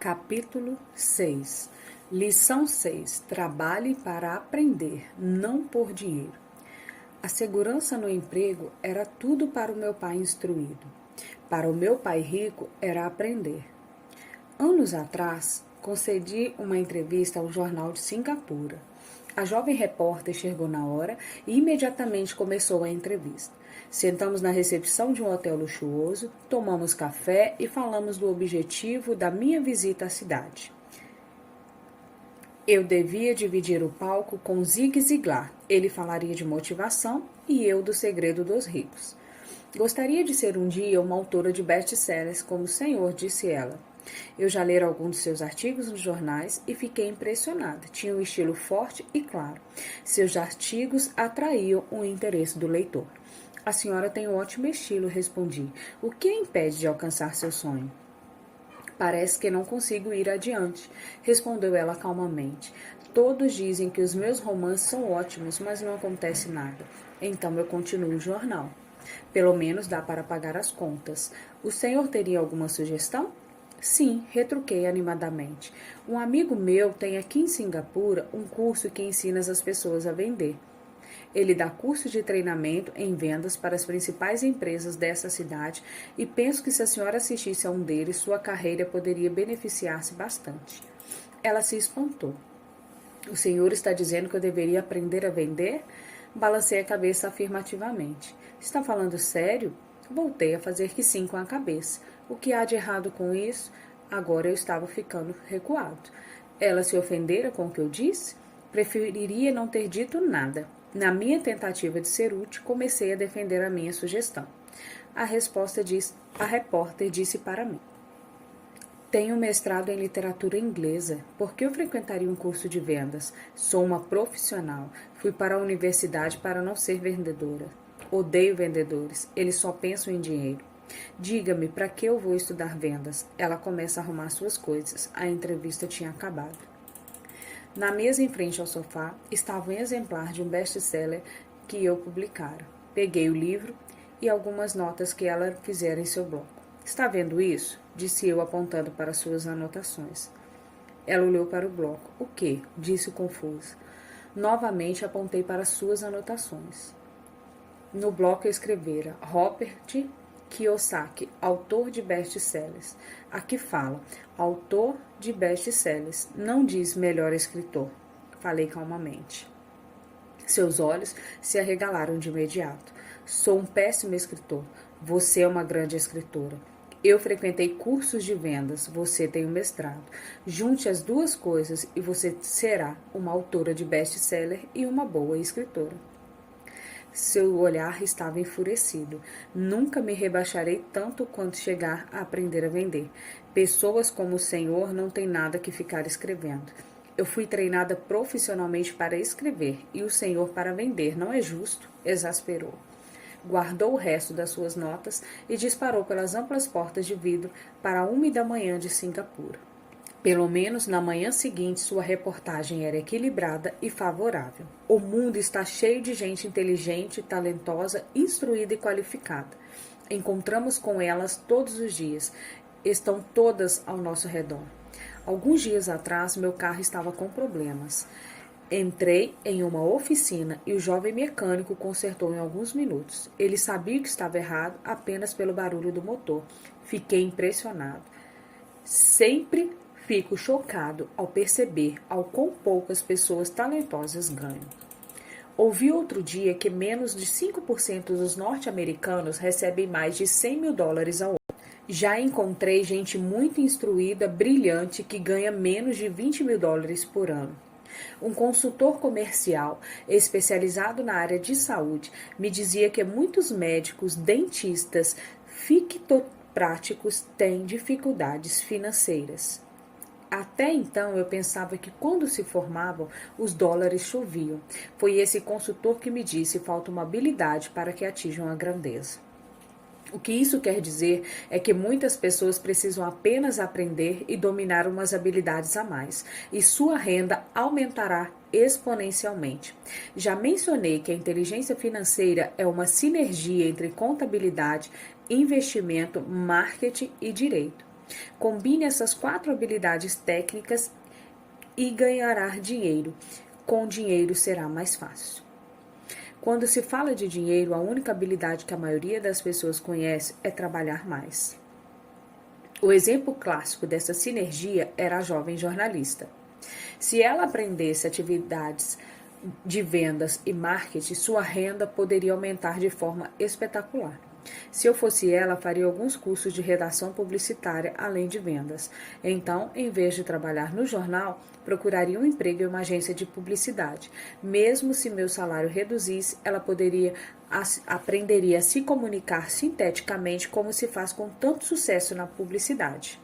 Capítulo 6. Lição 6. Trabalhe para aprender, não por dinheiro. A segurança no emprego era tudo para o meu pai instruído. Para o meu pai rico era aprender. Anos atrás, concedi uma entrevista ao jornal de Singapura. A jovem repórter chegou na hora e imediatamente começou a entrevista. Sentamos na recepção de um hotel luxuoso, tomamos café e falamos do objetivo da minha visita à cidade. Eu devia dividir o palco com Zig Ziglar. Ele falaria de motivação e eu do segredo dos ricos. Gostaria de ser um dia uma autora de best-sellers, como o senhor, disse ela. Eu já lera alguns de seus artigos nos jornais e fiquei impressionada. Tinha um estilo forte e claro. Seus artigos atraíam o interesse do leitor. A senhora tem um ótimo estilo, respondi. O que a impede de alcançar seu sonho? Parece que não consigo ir adiante, respondeu ela calmamente. Todos dizem que os meus romances são ótimos, mas não acontece nada. Então eu continuo o jornal. Pelo menos dá para pagar as contas. O senhor teria alguma sugestão? Sim, retruquei animadamente. Um amigo meu tem aqui em Singapura um curso que ensina as pessoas a vender. Ele dá curso de treinamento em vendas para as principais empresas dessa cidade e penso que se a senhora assistisse a um deles, sua carreira poderia beneficiar-se bastante. Ela se espantou. O senhor está dizendo que eu deveria aprender a vender? Balancei a cabeça afirmativamente. Está falando sério? Voltei a fazer que sim com a cabeça. O que há de errado com isso? Agora eu estava ficando recuado. Ela se ofendera com o que eu disse? Preferiria não ter dito nada. Na minha tentativa de ser útil, comecei a defender a minha sugestão. A repórter disse para mim. Tenho mestrado em literatura inglesa. Por que eu frequentaria um curso de vendas? Sou uma profissional. Fui para a universidade para não ser vendedora. Odeio vendedores. Eles só pensam em dinheiro. Diga-me, para que eu vou estudar vendas? Ela começa a arrumar suas coisas. A entrevista tinha acabado. Na mesa em frente ao sofá estava um exemplar de um best-seller que eu publicara. Peguei o livro e algumas notas que ela fizera em seu bloco. Está vendo isso? Disse eu apontando para suas anotações. Ela olhou para o bloco. O quê? Disse confusa. Novamente apontei para suas anotações. No bloco eu escrevera Robert Kiyosaki, autor de best-sellers. Aqui fala, autor de best-sellers, não diz melhor escritor. Falei calmamente. Seus olhos se arregalaram de imediato. Sou um péssimo escritor. Você é uma grande escritora. Eu frequentei cursos de vendas. Você tem um mestrado. Junte as duas coisas e você será uma autora de best-seller e uma boa escritora. Seu olhar estava enfurecido. Nunca me rebaixarei tanto quanto chegar a aprender a vender. Pessoas como o senhor não têm nada que ficar escrevendo. Eu fui treinada profissionalmente para escrever e o senhor para vender. Não é justo? Exasperou. Guardou o resto das suas notas e disparou pelas amplas portas de vidro para a úmida manhã de Singapura. Pelo menos na manhã seguinte, sua reportagem era equilibrada e favorável. O mundo está cheio de gente inteligente, talentosa, instruída e qualificada. Encontramos com elas todos os dias. Estão todas ao nosso redor. Alguns dias atrás, meu carro estava com problemas. Entrei em uma oficina e o jovem mecânico consertou em alguns minutos. Ele sabia que estava errado apenas pelo barulho do motor. Fiquei impressionado. Sempre fico chocado ao perceber ao quão poucas pessoas talentosas ganham. Ouvi outro dia que menos de 5% dos norte-americanos recebem mais de $100 mil ao ano. Já encontrei gente muito instruída, brilhante, que ganha menos de $20 mil por ano. Um consultor comercial especializado na área de saúde me dizia que muitos médicos, dentistas, fictopráticos têm dificuldades financeiras. Até então eu pensava que quando se formavam, os dólares choviam. Foi esse consultor que me disse que falta uma habilidade para que atinjam a grandeza. O que isso quer dizer é que muitas pessoas precisam apenas aprender e dominar umas habilidades a mais, e sua renda aumentará exponencialmente. Já mencionei que a inteligência financeira é uma sinergia entre contabilidade, investimento, marketing e direito. Combine essas 4 habilidades técnicas e ganhará dinheiro. Com dinheiro será mais fácil. Quando se fala de dinheiro, a única habilidade que a maioria das pessoas conhece é trabalhar mais. O exemplo clássico dessa sinergia era a jovem jornalista. Se ela aprendesse atividades de vendas e marketing, sua renda poderia aumentar de forma espetacular. Se eu fosse ela, faria alguns cursos de redação publicitária além de vendas. Então, em vez de trabalhar no jornal, procuraria um emprego em uma agência de publicidade. Mesmo se meu salário reduzisse, ela aprenderia a se comunicar sinteticamente como se faz com tanto sucesso na publicidade.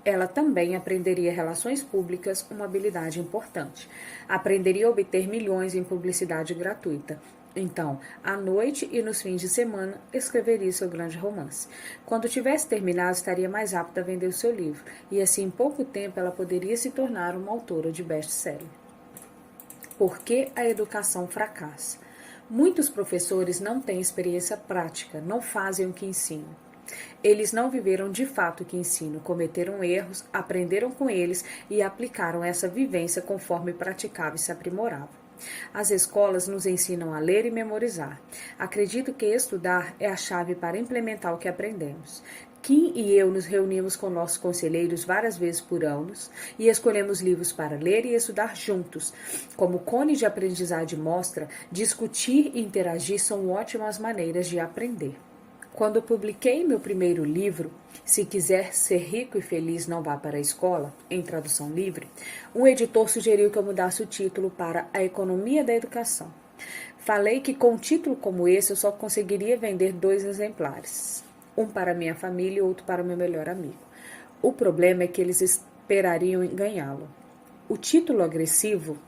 Ela também aprenderia relações públicas, uma habilidade importante. Aprenderia a obter milhões em publicidade gratuita. Então, à noite e nos fins de semana, escreveria seu grande romance. Quando tivesse terminado, estaria mais apta a vender o seu livro, e assim em pouco tempo ela poderia se tornar uma autora de best-seller. Por que a educação fracassa? Muitos professores não têm experiência prática, não fazem o que ensinam. Eles não viveram de fato o que ensinam, cometeram erros, aprenderam com eles e aplicaram essa vivência conforme praticavam e se aprimoravam. As escolas nos ensinam a ler e memorizar. Acredito que estudar é a chave para implementar o que aprendemos. Kim e eu nos reunimos com nossos conselheiros várias vezes por ano e escolhemos livros para ler e estudar juntos. Como o cone de aprendizagem mostra, discutir e interagir são ótimas maneiras de aprender. Quando publiquei meu primeiro livro, Se Quiser Ser Rico e Feliz, Não Vá para a Escola, em tradução livre, um editor sugeriu que eu mudasse o título para A Economia da Educação. Falei que com um título como esse eu só conseguiria vender 2 exemplares, um para minha família e outro para meu melhor amigo. O problema é que eles esperariam ganhá-lo. O título agressivo,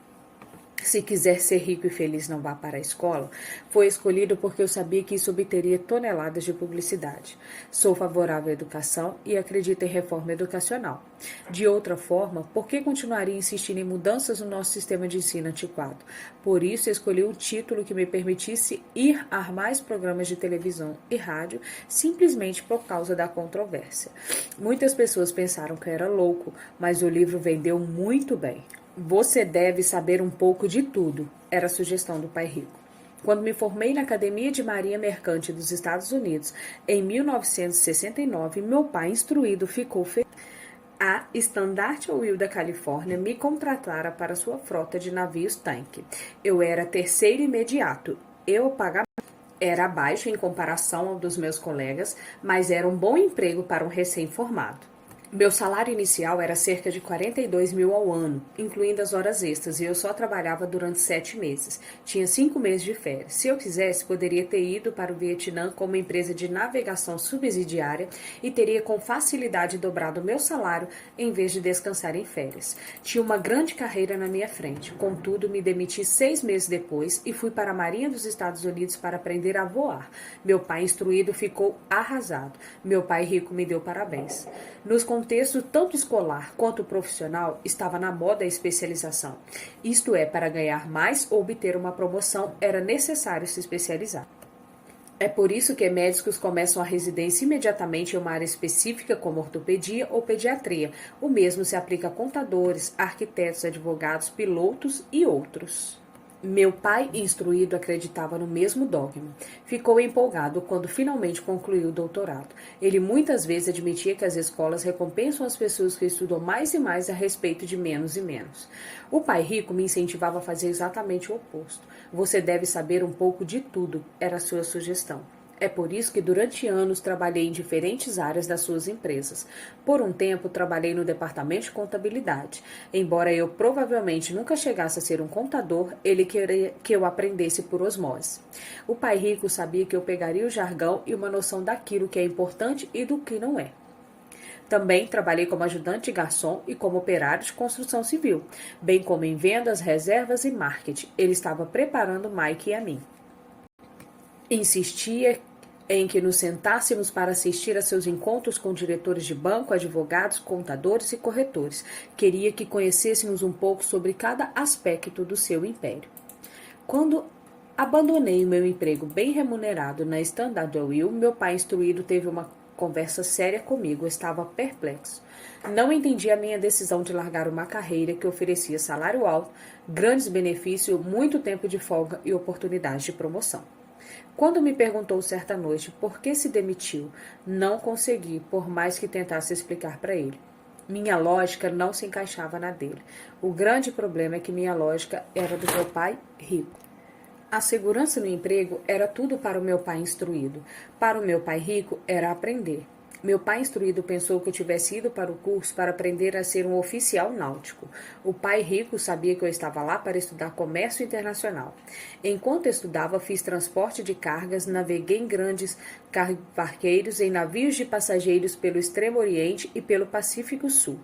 Se Quiser Ser Rico e Feliz, Não Vá para a Escola, foi escolhido porque eu sabia que isso obteria toneladas de publicidade. Sou favorável à educação e acredito em reforma educacional. De outra forma, por que continuaria insistindo em mudanças no nosso sistema de ensino antiquado? Por isso, escolhi um título que me permitisse ir a mais programas de televisão e rádio, simplesmente por causa da controvérsia. Muitas pessoas pensaram que eu era louco, mas o livro vendeu muito bem. Você deve saber um pouco de tudo, era a sugestão do pai rico. Quando me formei na Academia de Marinha Mercante dos Estados Unidos, em 1969, meu pai instruído ficou feliz. A Standard Oil da Califórnia me contratara para sua frota de navios tanque. Eu era terceiro imediato. Eu pagava. Era baixo em comparação ao dos meus colegas, mas era um bom emprego para um recém-formado. Meu salário inicial era cerca de 42 mil ao ano, incluindo as horas extras, e eu só trabalhava durante 7 meses. Tinha 5 meses de férias. Se eu quisesse, poderia ter ido para o Vietnã com uma empresa de navegação subsidiária e teria com facilidade dobrado meu salário em vez de descansar em férias. Tinha uma grande carreira na minha frente. Contudo, me demiti 6 meses depois e fui para a Marinha dos Estados Unidos para aprender a voar. Meu pai instruído ficou arrasado. Meu pai rico me deu parabéns. Nos contextos tanto escolar quanto profissional, estava na moda a especialização. Isto é, para ganhar mais ou obter uma promoção, era necessário se especializar. É por isso que médicos começam a residência imediatamente em uma área específica como ortopedia ou pediatria. O mesmo se aplica a contadores, arquitetos, advogados, pilotos e outros. Meu pai, instruído, acreditava no mesmo dogma. Ficou empolgado quando finalmente concluiu o doutorado. Ele muitas vezes admitia que as escolas recompensam as pessoas que estudam mais e mais a respeito de menos e menos. O pai rico me incentivava a fazer exatamente o oposto. Você deve saber um pouco de tudo, era a sua sugestão. É por isso que durante anos trabalhei em diferentes áreas das suas empresas. Por um tempo trabalhei no departamento de contabilidade. Embora eu provavelmente nunca chegasse a ser um contador, ele queria que eu aprendesse por osmose. O pai rico sabia que eu pegaria o jargão e uma noção daquilo que é importante e do que não é. Também trabalhei como ajudante de garçom e como operário de construção civil, bem como em vendas, reservas e marketing. Ele estava preparando Mike e a mim. Insistia em que nos sentássemos para assistir a seus encontros com diretores de banco, advogados, contadores e corretores. Queria que conhecêssemos um pouco sobre cada aspecto do seu império. Quando abandonei o meu emprego bem remunerado na Standard Oil, meu pai instruído teve uma conversa séria comigo, estava perplexo. Não entendia a minha decisão de largar uma carreira que oferecia salário alto, grandes benefícios, muito tempo de folga e oportunidades de promoção. Quando me perguntou certa noite por que se demitiu, não consegui, por mais que tentasse explicar para ele. Minha lógica não se encaixava na dele. O grande problema é que minha lógica era do meu pai rico. A segurança no emprego era tudo para o meu pai instruído. Para o meu pai rico, era aprender. Meu pai instruído pensou que eu tivesse ido para o curso para aprender a ser um oficial náutico. O pai rico sabia que eu estava lá para estudar comércio internacional. Enquanto estudava, fiz transporte de cargas, naveguei em grandes barqueiros, em navios de passageiros pelo Extremo Oriente e pelo Pacífico Sul.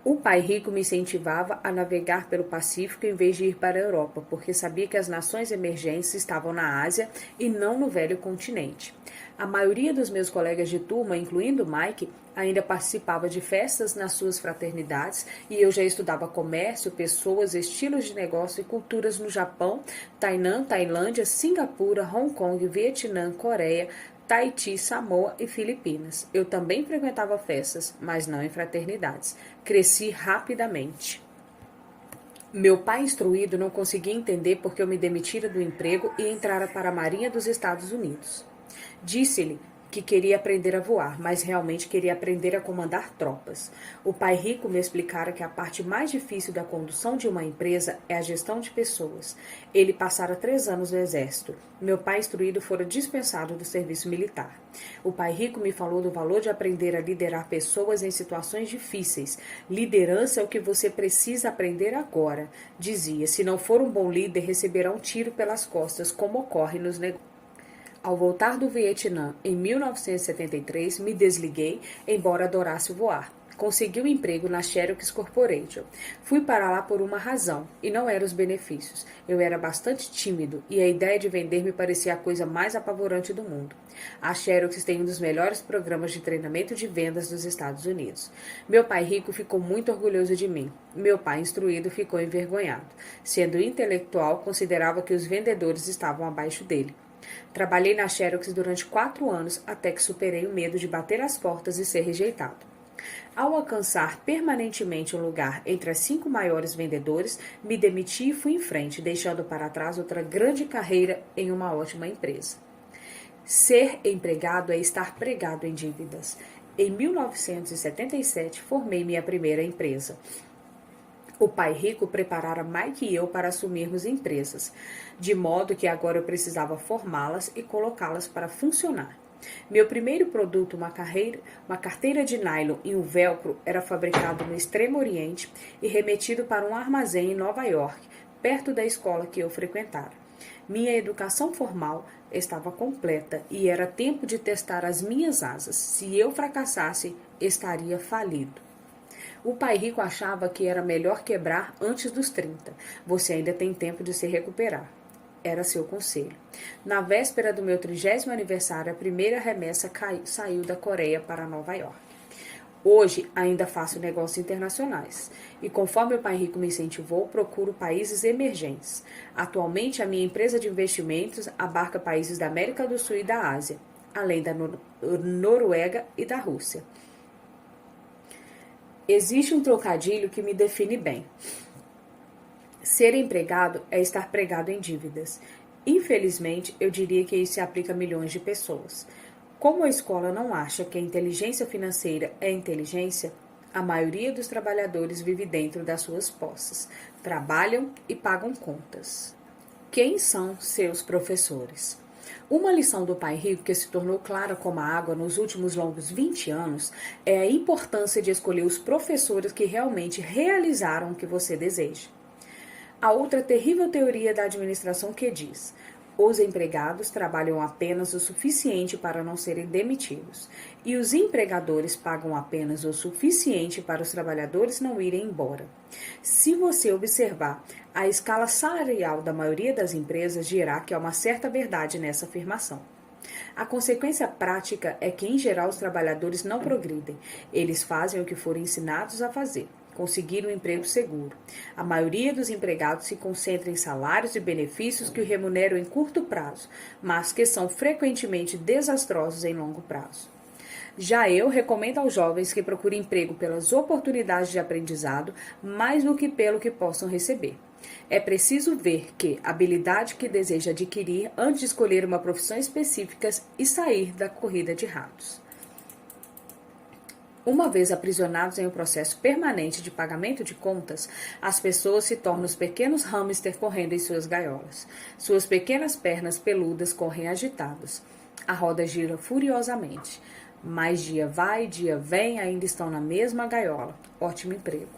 O pai rico me incentivava a navegar pelo Pacífico em vez de ir para a Europa, porque sabia que as nações emergentes estavam na Ásia e não no velho continente. A maioria dos meus colegas de turma, incluindo Mike, ainda participava de festas nas suas fraternidades e eu já estudava comércio, pessoas, estilos de negócio e culturas no Japão, Tainan, Tailândia, Singapura, Hong Kong, Vietnã, Coreia, Tahiti, Samoa e Filipinas. Eu também frequentava festas, mas não em fraternidades. Cresci rapidamente. Meu pai instruído não conseguia entender porque eu me demitira do emprego e entrara para a Marinha dos Estados Unidos. Disse-lhe que queria aprender a voar, mas realmente queria aprender a comandar tropas. O pai rico me explicara que a parte mais difícil da condução de uma empresa é a gestão de pessoas. Ele passara 3 anos no exército. Meu pai instruído fora dispensado do serviço militar. O pai rico me falou do valor de aprender a liderar pessoas em situações difíceis. Liderança é o que você precisa aprender agora. Dizia, se não for um bom líder, receberá um tiro pelas costas, como ocorre nos negócios. Ao voltar do Vietnã em 1973, me desliguei, embora adorasse voar. Consegui um emprego na Xerox Corporation. Fui para lá por uma razão, e não eram os benefícios. Eu era bastante tímido, e a ideia de vender me parecia a coisa mais apavorante do mundo. A Xerox tem um dos melhores programas de treinamento de vendas dos Estados Unidos. Meu pai rico ficou muito orgulhoso de mim. Meu pai instruído ficou envergonhado. Sendo intelectual, considerava que os vendedores estavam abaixo dele. Trabalhei na Xerox durante 4 anos até que superei o medo de bater as portas e ser rejeitado. Ao alcançar permanentemente um lugar entre as 5 maiores vendedores, me demiti e fui em frente, deixando para trás outra grande carreira em uma ótima empresa. Ser empregado é estar pregado em dívidas. Em 1977, formei minha primeira empresa. O pai rico preparara Mike e eu para assumirmos empresas, de modo que agora eu precisava formá-las e colocá-las para funcionar. Meu primeiro produto, uma carteira de nylon e um velcro, era fabricado no Extremo Oriente e remetido para um armazém em Nova York, perto da escola que eu frequentara. Minha educação formal estava completa e era tempo de testar as minhas asas. Se eu fracassasse, estaria falido. O pai rico achava que era melhor quebrar antes dos 30. Você ainda tem tempo de se recuperar. Era seu conselho. Na véspera do meu 30º aniversário, a primeira remessa saiu da Coreia para Nova York. Hoje, ainda faço negócios internacionais. E conforme o pai rico me incentivou, procuro países emergentes. Atualmente, a minha empresa de investimentos abarca países da América do Sul e da Ásia, além da Noruega e da Rússia. Existe um trocadilho que me define bem. Ser empregado é estar pregado em dívidas. Infelizmente, eu diria que isso se aplica a milhões de pessoas. Como a escola não acha que a inteligência financeira é inteligência, a maioria dos trabalhadores vive dentro das suas posses, trabalham e pagam contas. Quem são seus professores? Uma lição do pai rico que se tornou clara como a água nos últimos longos 20 anos é a importância de escolher os professores que realmente realizaram o que você deseja. Há outra terrível teoria da administração que diz: os empregados trabalham apenas o suficiente para não serem demitidos, e os empregadores pagam apenas o suficiente para os trabalhadores não irem embora. Se você observar, a escala salarial da maioria das empresas dirá que há uma certa verdade nessa afirmação. A consequência prática é que, em geral, os trabalhadores não progridem. Eles fazem o que forem ensinados a fazer. Conseguir um emprego seguro. A maioria dos empregados se concentra em salários e benefícios que o remuneram em curto prazo, mas que são frequentemente desastrosos em longo prazo. Já eu recomendo aos jovens que procurem emprego pelas oportunidades de aprendizado, mais do que pelo que possam receber. É preciso ver que habilidade que deseja adquirir antes de escolher uma profissão específica e sair da corrida de ratos. Uma vez aprisionados em um processo permanente de pagamento de contas, as pessoas se tornam os pequenos hamsters correndo em suas gaiolas. Suas pequenas pernas peludas correm agitadas. A roda gira furiosamente. Mas dia vai, dia vem, ainda estão na mesma gaiola. Ótimo emprego.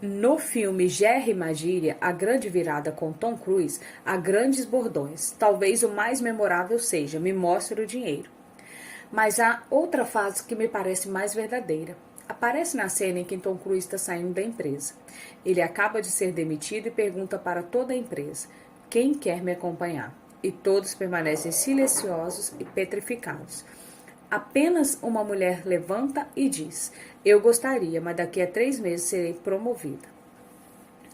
No filme Jerry Maguire, A Grande Virada com Tom Cruise, há grandes bordões. Talvez o mais memorável seja: me mostre o dinheiro. Mas há outra fase que me parece mais verdadeira. Aparece na cena em que Tom Cruise está saindo da empresa. Ele acaba de ser demitido e pergunta para toda a empresa: quem quer me acompanhar? E todos permanecem silenciosos e petrificados. Apenas uma mulher levanta e diz: eu gostaria, mas daqui a 3 meses serei promovida.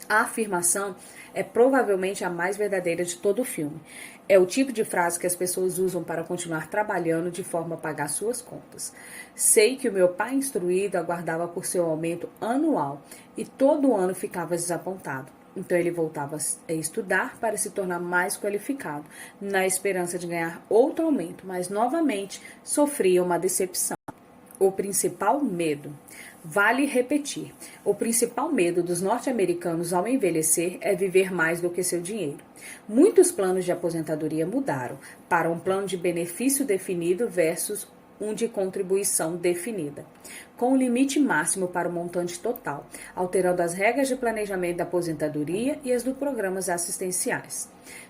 A afirmação é provavelmente a mais verdadeira de todo o filme. É o tipo de frase que as pessoas usam para continuar trabalhando de forma a pagar suas contas. Sei que o meu pai instruído aguardava por seu aumento anual e todo ano ficava desapontado. Então ele voltava a estudar para se tornar mais qualificado, na esperança de ganhar outro aumento, mas novamente sofria uma decepção. O principal medo. Vale repetir, o principal medo dos norte-americanos ao envelhecer é viver mais do que seu dinheiro. Muitos planos de aposentadoria mudaram para um plano de benefício definido versus um de contribuição definida, com um limite máximo para o montante total, alterando as regras de planejamento da aposentadoria e as dos programas assistenciais.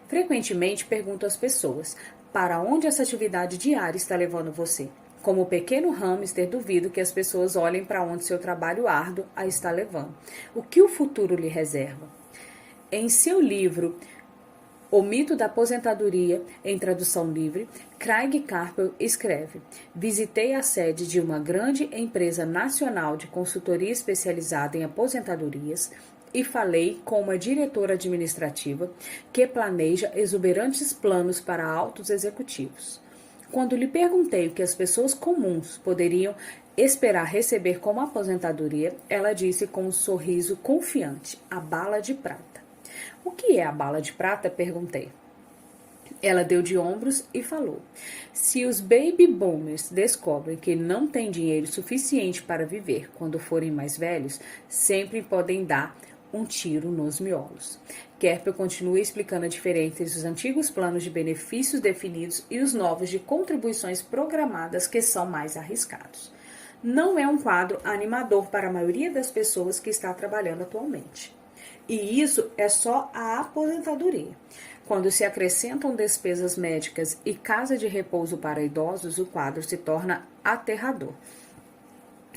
Frequentemente pergunto às pessoas: para onde essa atividade diária está levando você? Como pequeno hamster, duvido que as pessoas olhem para onde seu trabalho árduo a está levando. O que o futuro lhe reserva? Em seu livro O Mito da Aposentadoria, em tradução livre, Craig Carpel escreve: visitei a sede de uma grande empresa nacional de consultoria especializada em aposentadorias e falei com uma diretora administrativa que planeja exuberantes planos para altos executivos. Quando lhe perguntei o que as pessoas comuns poderiam esperar receber como aposentadoria, ela disse com um sorriso confiante: a bala de prata. O que é a bala de prata? Perguntei. Ela deu de ombros e falou: se os baby boomers descobrem que não têm dinheiro suficiente para viver quando forem mais velhos, sempre podem dar um tiro nos miolos. Carpel continua explicando a diferença entre os antigos planos de benefícios definidos e os novos de contribuições programadas, que são mais arriscados. Não é um quadro animador para a maioria das pessoas que está trabalhando atualmente. E isso é só a aposentadoria. Quando se acrescentam despesas médicas e casa de repouso para idosos, o quadro se torna aterrador.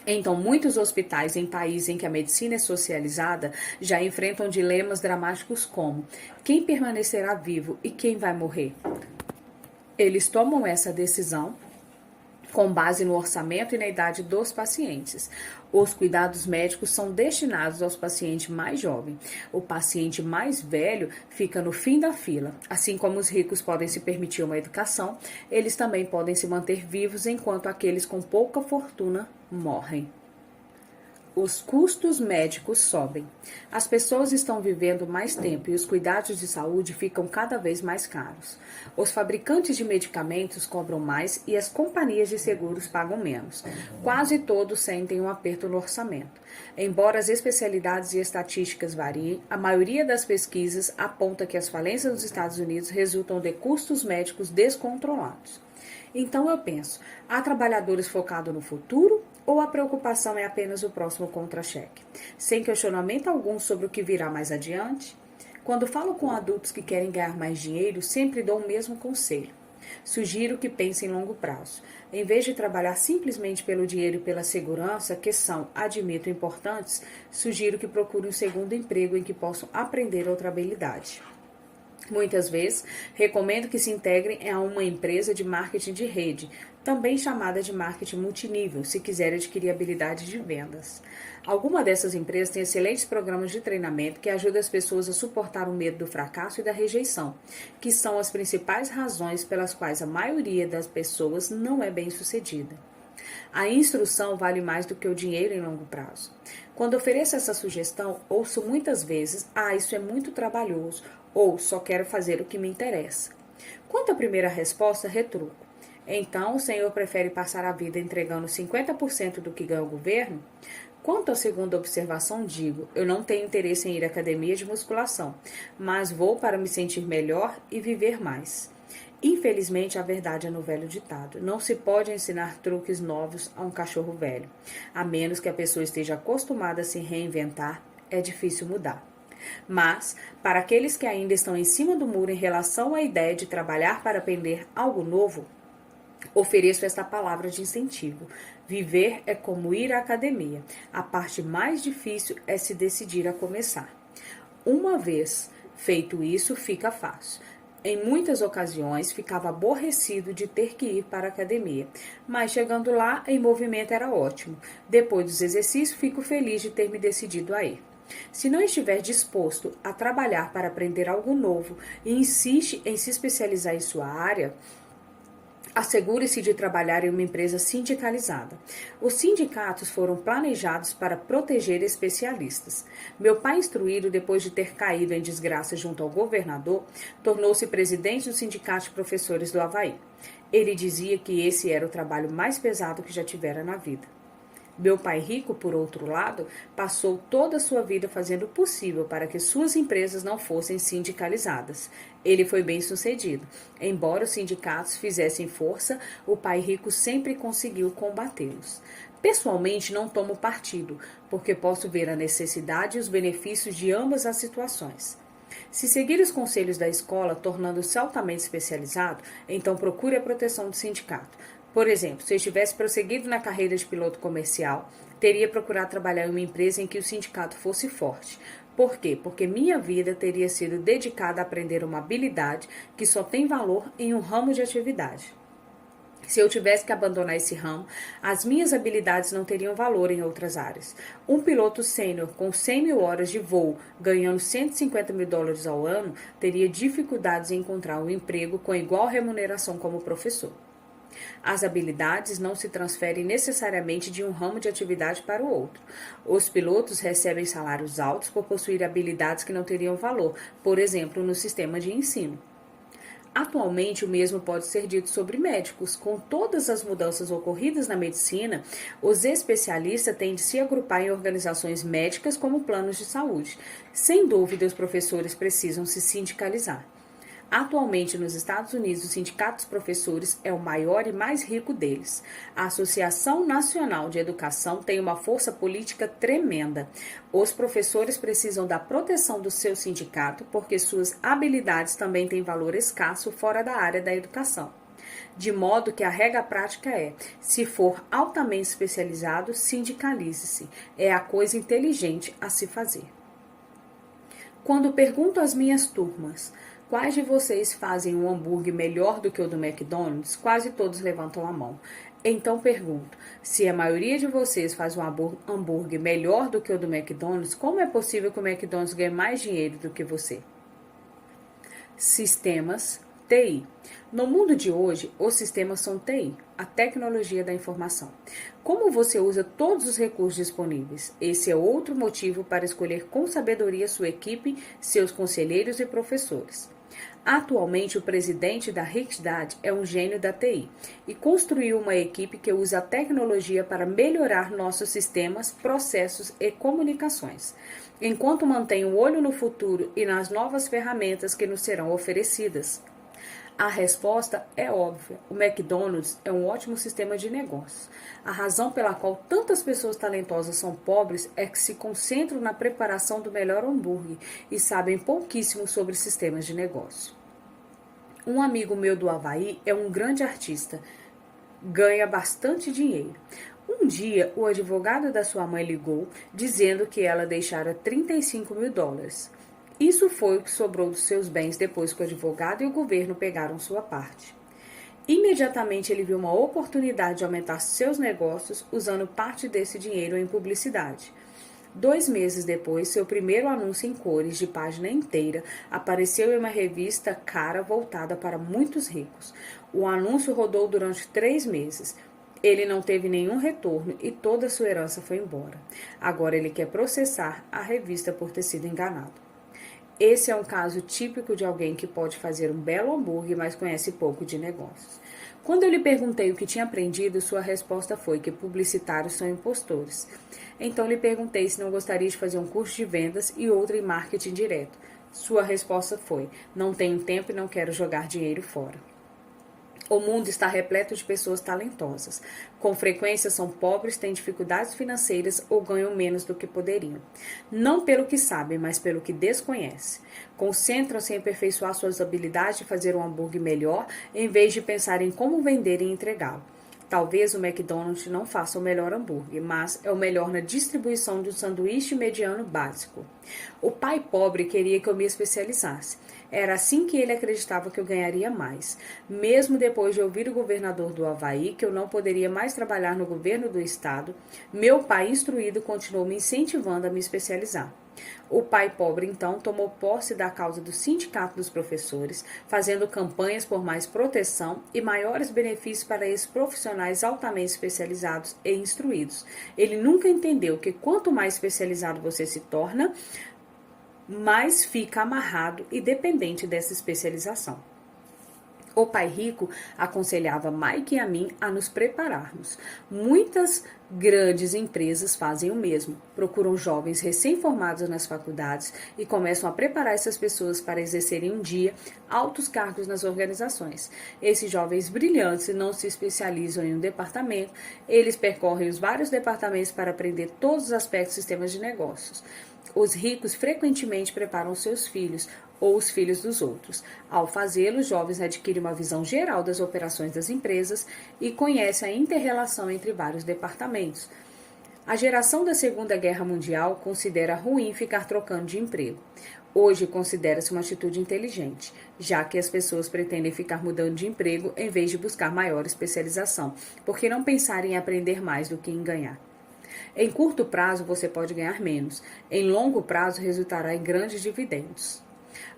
Então, muitos hospitais em países em que a medicina é socializada já enfrentam dilemas dramáticos como: quem permanecerá vivo e quem vai morrer? Eles tomam essa decisão com base no orçamento e na idade dos pacientes. Os cuidados médicos são destinados aos pacientes mais jovens. O paciente mais velho fica no fim da fila. Assim como os ricos podem se permitir uma educação, eles também podem se manter vivos enquanto aqueles com pouca fortuna morrem. Os custos médicos sobem. As pessoas estão vivendo mais tempo e os cuidados de saúde ficam cada vez mais caros. Os fabricantes de medicamentos cobram mais e as companhias de seguros pagam menos. Quase todos sentem um aperto no orçamento. Embora as especialidades e estatísticas variem, a maioria das pesquisas aponta que as falências nos Estados Unidos resultam de custos médicos descontrolados. Então eu penso: há trabalhadores focados no futuro ou a preocupação é apenas o próximo contra-cheque, sem questionamento algum sobre o que virá mais adiante? Quando falo com adultos que querem ganhar mais dinheiro, sempre dou o mesmo conselho. Sugiro que pensem em longo prazo. Em vez de trabalhar simplesmente pelo dinheiro e pela segurança, que são, admito, importantes, sugiro que procurem um segundo emprego em que possam aprender outra habilidade. Muitas vezes, recomendo que se integrem a uma empresa de marketing de rede, também chamada de marketing multinível, se quiser adquirir habilidade de vendas. Algumas dessas empresas têm excelentes programas de treinamento que ajudam as pessoas a suportar o medo do fracasso e da rejeição, que são as principais razões pelas quais a maioria das pessoas não é bem-sucedida. A instrução vale mais do que o dinheiro em longo prazo. Quando ofereço essa sugestão, ouço muitas vezes: isso é muito trabalhoso, ou só quero fazer o que me interessa. Quanto à primeira resposta, retruco: então o senhor prefere passar a vida entregando 50% do que ganha o governo? Quanto à segunda observação, digo: eu não tenho interesse em ir à academia de musculação, mas vou para me sentir melhor e viver mais. Infelizmente, a verdade é no velho ditado: não se pode ensinar truques novos a um cachorro velho. A menos que a pessoa esteja acostumada a se reinventar, é difícil mudar. Mas, para aqueles que ainda estão em cima do muro em relação à ideia de trabalhar para aprender algo novo, ofereço esta palavra de incentivo: viver é como ir à academia. A parte mais difícil é se decidir a começar. Uma vez feito isso, fica fácil. Em muitas ocasiões, ficava aborrecido de ter que ir para a academia, mas chegando lá, em movimento era ótimo. Depois dos exercícios, fico feliz de ter me decidido a ir. Se não estiver disposto a trabalhar para aprender algo novo e insiste em se especializar em sua área, assegure-se de trabalhar em uma empresa sindicalizada. Os sindicatos foram planejados para proteger especialistas. Meu pai, instruído depois de ter caído em desgraça junto ao governador, tornou-se presidente do Sindicato de Professores do Havaí. Ele dizia que esse era o trabalho mais pesado que já tivera na vida. Meu pai rico, por outro lado, passou toda a sua vida fazendo o possível para que suas empresas não fossem sindicalizadas. Ele foi bem-sucedido. Embora os sindicatos fizessem força, o pai rico sempre conseguiu combatê-los. Pessoalmente, não tomo partido, porque posso ver a necessidade e os benefícios de ambas as situações. Se seguir os conselhos da escola, tornando-se altamente especializado, então procure a proteção do sindicato. Por exemplo, se eu tivesse prosseguido na carreira de piloto comercial, teria procurado trabalhar em uma empresa em que o sindicato fosse forte. Por quê? Porque minha vida teria sido dedicada a aprender uma habilidade que só tem valor em um ramo de atividade. Se eu tivesse que abandonar esse ramo, as minhas habilidades não teriam valor em outras áreas. Um piloto sênior com 100 mil horas de voo, ganhando $150 mil ao ano, teria dificuldades em encontrar um emprego com igual remuneração como professor. As habilidades não se transferem necessariamente de um ramo de atividade para o outro. Os pilotos recebem salários altos por possuir habilidades que não teriam valor, por exemplo, no sistema de ensino. Atualmente, o mesmo pode ser dito sobre médicos. Com todas as mudanças ocorridas na medicina, os especialistas têm de se agrupar em organizações médicas como planos de saúde. Sem dúvida, os professores precisam se sindicalizar. Atualmente, nos Estados Unidos, o Sindicato dos Professores é o maior e mais rico deles. A Associação Nacional de Educação tem uma força política tremenda. Os professores precisam da proteção do seu sindicato porque suas habilidades também têm valor escasso fora da área da educação. De modo que a regra prática é: se for altamente especializado, sindicalize-se. É a coisa inteligente a se fazer. Quando pergunto às minhas turmas: quais de vocês fazem um hambúrguer melhor do que o do McDonald's? Quase todos levantam a mão. Então pergunto: se a maioria de vocês faz um hambúrguer melhor do que o do McDonald's, como é possível que o McDonald's ganhe mais dinheiro do que você? Sistemas TI. No mundo de hoje, os sistemas são TI, a tecnologia da informação. Como você usa todos os recursos disponíveis? Esse é outro motivo para escolher com sabedoria sua equipe, seus conselheiros e professores. Atualmente, o presidente da Riksdag é um gênio da TI e construiu uma equipe que usa a tecnologia para melhorar nossos sistemas, processos e comunicações, enquanto mantém o olho no futuro e nas novas ferramentas que nos serão oferecidas. A resposta é óbvia: o McDonald's é um ótimo sistema de negócios. A razão pela qual tantas pessoas talentosas são pobres é que se concentram na preparação do melhor hambúrguer e sabem pouquíssimo sobre sistemas de negócio. Um amigo meu do Havaí é um grande artista, ganha bastante dinheiro. Um dia, o advogado da sua mãe ligou dizendo que ela deixara $35 mil. Isso foi o que sobrou dos seus bens depois que o advogado e o governo pegaram sua parte. Imediatamente ele viu uma oportunidade de aumentar seus negócios usando parte desse dinheiro em publicidade. 2 meses depois, seu primeiro anúncio em cores de página inteira apareceu em uma revista cara voltada para muitos ricos. O anúncio rodou durante 3 meses. Ele não teve nenhum retorno e toda a sua herança foi embora. Agora ele quer processar a revista por ter sido enganado. Esse é um caso típico de alguém que pode fazer um belo hambúrguer, mas conhece pouco de negócios. Quando eu lhe perguntei o que tinha aprendido, sua resposta foi que publicitários são impostores. Então lhe perguntei se não gostaria de fazer um curso de vendas e outro em marketing direto. Sua resposta foi: não tenho tempo e não quero jogar dinheiro fora. O mundo está repleto de pessoas talentosas. Com frequência são pobres, têm dificuldades financeiras ou ganham menos do que poderiam. Não pelo que sabem, mas pelo que desconhecem. Concentram-se em aperfeiçoar suas habilidades de fazer um hambúrguer melhor, em vez de pensar em como vender e entregá-lo. Talvez o McDonald's não faça o melhor hambúrguer, mas é o melhor na distribuição de um sanduíche mediano básico. O pai pobre queria que eu me especializasse. Era assim que ele acreditava que eu ganharia mais. Mesmo depois de ouvir o governador do Havaí que eu não poderia mais trabalhar no governo do estado, meu pai instruído continuou me incentivando a me especializar. O pai pobre, então, tomou posse da causa do Sindicato dos Professores, fazendo campanhas por mais proteção e maiores benefícios para esses profissionais altamente especializados e instruídos. Ele nunca entendeu que quanto mais especializado você se torna, mais fica amarrado e dependente dessa especialização. O pai rico aconselhava Mike e a mim a nos prepararmos. Muitas grandes empresas fazem o mesmo. Procuram jovens recém-formados nas faculdades e começam a preparar essas pessoas para exercerem um dia altos cargos nas organizações. Esses jovens brilhantes não se especializam em um departamento, eles percorrem os vários departamentos para aprender todos os aspectos dos sistemas de negócios. Os ricos frequentemente preparam seus filhos ou os filhos dos outros. Ao fazê-lo, os jovens adquirem uma visão geral das operações das empresas e conhecem a inter-relação entre vários departamentos. A geração da Segunda Guerra Mundial considera ruim ficar trocando de emprego. Hoje considera-se uma atitude inteligente, já que as pessoas pretendem ficar mudando de emprego em vez de buscar maior especialização, porque não pensarem em aprender mais do que em ganhar. Em curto prazo, você pode ganhar menos. Em longo prazo, resultará em grandes dividendos.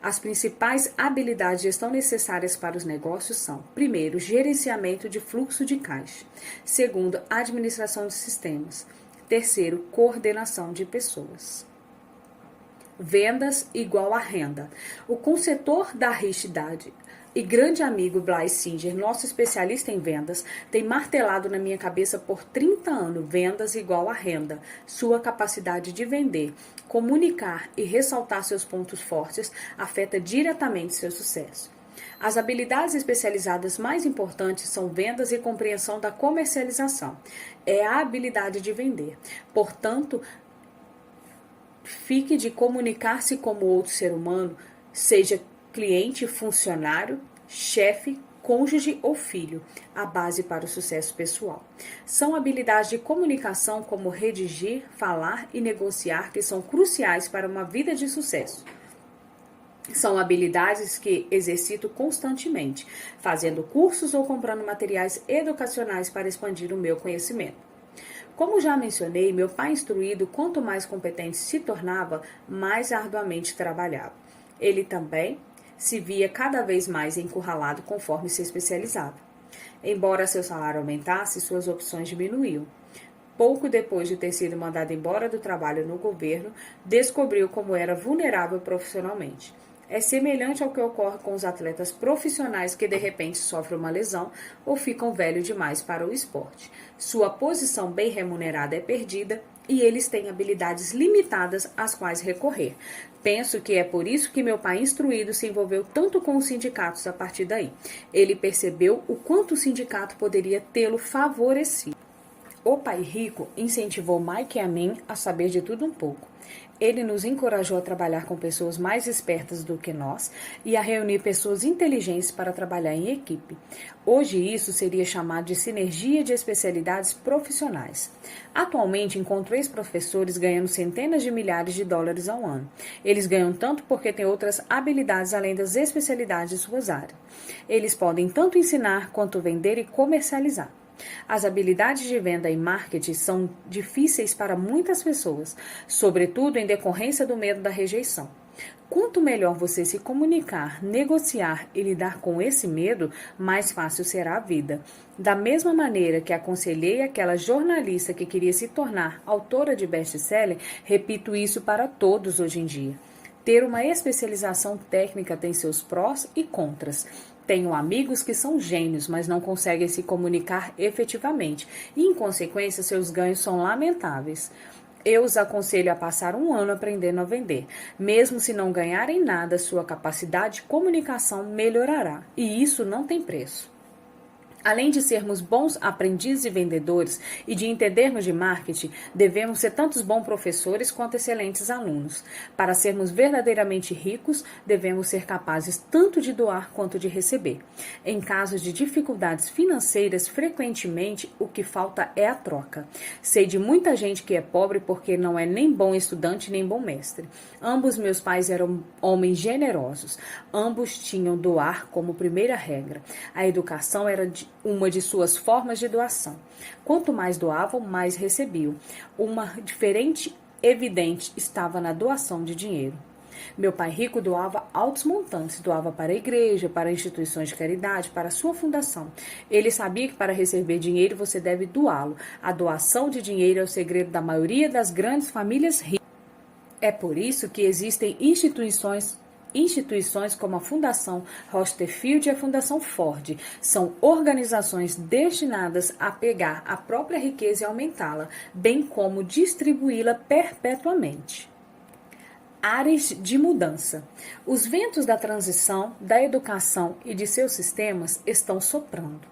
As principais habilidades de gestão necessárias para os negócios são: primeiro, gerenciamento de fluxo de caixa. Segundo, administração de sistemas. Terceiro, coordenação de pessoas. Vendas igual a renda. O consultor da Richdad e grande amigo Blaise Singer, nosso especialista em vendas, tem martelado na minha cabeça por 30 anos: vendas igual a renda. Sua capacidade de vender, comunicar e ressaltar seus pontos fortes afeta diretamente seu sucesso. As habilidades especializadas mais importantes são vendas e compreensão da comercialização. É a habilidade de vender. Portanto, fique de comunicar-se como outro ser humano, seja cliente, funcionário, chefe, cônjuge ou filho, a base para o sucesso pessoal. São habilidades de comunicação como redigir, falar e negociar que são cruciais para uma vida de sucesso. São habilidades que exercito constantemente, fazendo cursos ou comprando materiais educacionais para expandir o meu conhecimento. Como já mencionei, meu pai instruído, quanto mais competente se tornava, mais arduamente trabalhava. Ele também se via cada vez mais encurralado conforme se especializava. Embora seu salário aumentasse, suas opções diminuíam. Pouco depois de ter sido mandado embora do trabalho no governo, descobriu como era vulnerável profissionalmente. É semelhante ao que ocorre com os atletas profissionais que de repente sofrem uma lesão ou ficam velhos demais para o esporte. Sua posição bem remunerada é perdida e eles têm habilidades limitadas às quais recorrer. Penso que é por isso que meu pai instruído se envolveu tanto com os sindicatos a partir daí. Ele percebeu o quanto o sindicato poderia tê-lo favorecido. O pai rico incentivou Mike e a mim a saber de tudo um pouco. Ele nos encorajou a trabalhar com pessoas mais espertas do que nós e a reunir pessoas inteligentes para trabalhar em equipe. Hoje isso seria chamado de sinergia de especialidades profissionais. Atualmente encontro ex-professores ganhando centenas de milhares de dólares ao ano. Eles ganham tanto porque têm outras habilidades além das especialidades de suas áreas. Eles podem tanto ensinar quanto vender e comercializar. As habilidades de venda e marketing são difíceis para muitas pessoas, sobretudo em decorrência do medo da rejeição. Quanto melhor você se comunicar, negociar e lidar com esse medo, mais fácil será a vida. Da mesma maneira que aconselhei aquela jornalista que queria se tornar autora de best-seller, repito isso para todos hoje em dia. Ter uma especialização técnica tem seus prós e contras. Tenho amigos que são gênios, mas não conseguem se comunicar efetivamente e, em consequência, seus ganhos são lamentáveis. Eu os aconselho a passar um ano aprendendo a vender. Mesmo se não ganharem nada, sua capacidade de comunicação melhorará, e isso não tem preço. Além de sermos bons aprendizes e vendedores e de entendermos de marketing, devemos ser tantos bons professores quanto excelentes alunos. Para sermos verdadeiramente ricos, devemos ser capazes tanto de doar quanto de receber. Em casos de dificuldades financeiras, frequentemente o que falta é a troca. Sei de muita gente que é pobre porque não é nem bom estudante nem bom mestre. Ambos meus pais eram homens generosos. Ambos tinham doar como primeira regra. A educação era uma de suas formas de doação. Quanto mais doavam, mais recebiam. Uma diferente evidente estava na doação de dinheiro. Meu pai rico doava altos montantes, doava para a igreja, para instituições de caridade, para a sua fundação. Ele sabia que para receber dinheiro você deve doá-lo. A doação de dinheiro é o segredo da maioria das grandes famílias ricas. É por isso que existem instituições como a Fundação Rothschild e a Fundação Ford. São organizações destinadas a pegar a própria riqueza e aumentá-la, bem como distribuí-la perpetuamente. Áreas de mudança. Os ventos da transição, da educação e de seus sistemas estão soprando.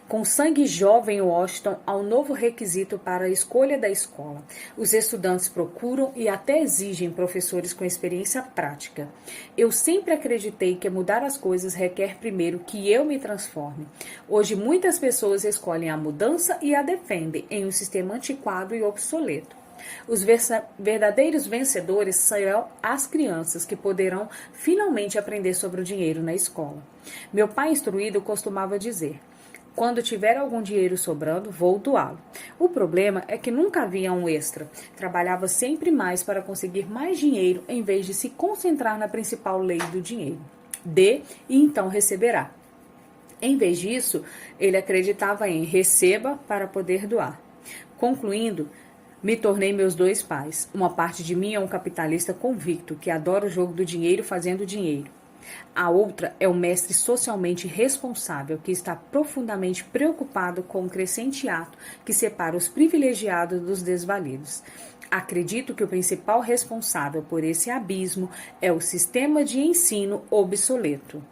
Com sangue jovem em Washington, há um novo requisito para a escolha da escola. Os estudantes procuram e até exigem professores com experiência prática. Eu sempre acreditei que mudar as coisas requer primeiro que eu me transforme. Hoje muitas pessoas escolhem a mudança e a defendem em um sistema antiquado e obsoleto. Os verdadeiros vencedores serão as crianças que poderão finalmente aprender sobre o dinheiro na escola. Meu pai instruído costumava dizer: quando tiver algum dinheiro sobrando, vou doá-lo. O problema é que nunca havia um extra. Trabalhava sempre mais para conseguir mais dinheiro em vez de se concentrar na principal lei do dinheiro. Dê e então receberá. Em vez disso, ele acreditava em receba para poder doar. Concluindo, me tornei meus dois pais. Uma parte de mim é um capitalista convicto que adora o jogo do dinheiro fazendo dinheiro. A outra é um mestre socialmente responsável que está profundamente preocupado com o crescente ato que separa os privilegiados dos desvalidos. Acredito que o principal responsável por esse abismo é o sistema de ensino obsoleto.